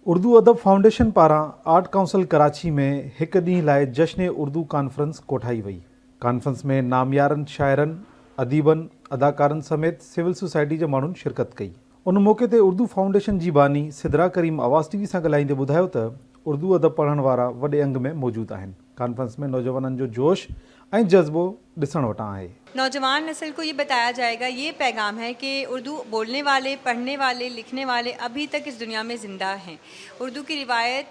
उर्दू अदब फाउंडेशन पारां art council Karachi में एक ॾींहुं लाइ जश्न उर्दू कॉन्फ्रेंस कोठाई वई। कॉन्फ्रेंस में नामयारनि शाइरनि, अदीबनि, अदाकारनि समेत सिविल सोसाइटी जे माण्हुनि शिरकत कई। उन मौक़े ते उर्दू फाउंडेशन जी बानी सिदरा करीम आवाज़ टीवी सां ॻाल्हाईंदे ॿुधायो त उर्दू अदब पढ़ण वारा वॾे अंग में मौजूदु आहिनि। कॉन्फ्रेंस में नौजवाननि जो जोश ऐं जज़्बो ॾिसण वटां आहे। नौजवान नस्ल को ये बताया जाएगा, ये पैगाम है कि उर्दू बोलने वाले, पढ़ने वाले, लिखने वाले अभी तक इस दुनिया में ज़िंदा हैं। उर्दू की रिवायत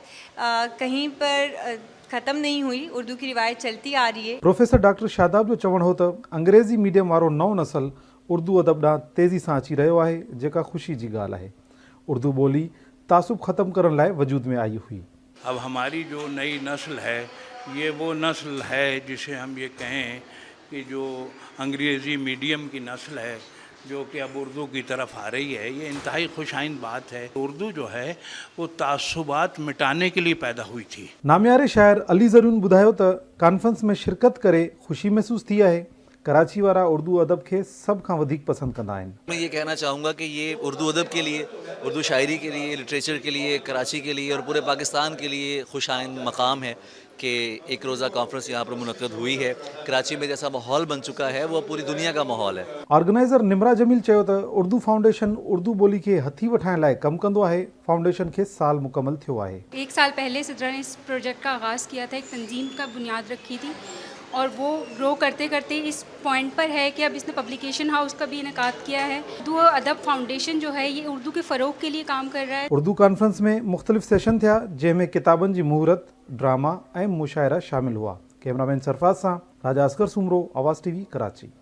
कहीं पर ख़त्म नहीं हुई, उर्दू की रिवायत चलती आ रही है। प्रोफेसर डॉक्टर शादाब जो चवणु हो त अंग्रेज़ी मीडियम वारो नओं नस्ल उर्दू अदब ॾांहुं तेज़ी सां अची रहियो आहे, जेका ख़ुशी जी ॻाल्हि आहे। उर्दू ॿोली तासुब ख़त्म करण लाइ वजूद में आई हुई। अब हमारी जो नई नस्ल है, ये वो नस्ल है जिसे हम ये कहें कि जो अंग्रेज़ी मीडियम की नस्ल है, जो कि अब उर्दू की तरफ आ रही है। ये इंतहाई खुशाइन बात है। उर्दू जो है वो तासुबात मिटाने के लिए पैदा हुई थी। नामियारे शाइर अली ज़रून ॿुधायो त कॉन्फ्रेंस में शिरकत करे ख़ुशी महसूस थी आहे। कराची वारा उर्दू अदब के सब खां वधीक पसंद कंदा आहिनि। मैं ये कहना चाहूँगा कि ये उर्दू अदब के लिए, उर्दू शायरी के लिए, लिटरेचर के लिए, कराची के लिए और पूरे पाकिस्तान के लिए खुशाइन मकाम है कि एक रोज़ा कॉन्फ्रेंस यहाँ पर मुनक़्क़द हुई है। कराची में जैसा माहौल बन चुका है वो पूरी दुनिया का माहौल है। ऑर्गेनाइज़र निमरा जमील चयो त उर्दू फाउंडेशन उर्दू ॿोली खे हथी वठाइण लाइ कमु कंदो आहे। फाउंडेशन खे साल मुकमल थियो आहे। 1 साल पहले सिदरा ने इस प्रोजेक्ट का आगाज़ किया था, एक तंजीम का बुनियाद रखी थी और वो ग्रो करते करते इस पॉइंट पर है कि अब इसने पब्लिकेशन हाउस का भी इनेकाद किया है। उर्दू अदब फाउंडेशन जो है ये उर्दू के फ़रोग के लिए काम कर रहा है। उर्दू कॉन्फ्रेंस में मुख्तलिफ़ सेशन थिया, जंहिंमें किताबनि जी मुहूरत, ड्रामा ऐं मुशाइरा शामिल हुआ। कैमरामैन सरफराज़ सां राजा असगर सुमरो, आवाज़ टीवी, कराची।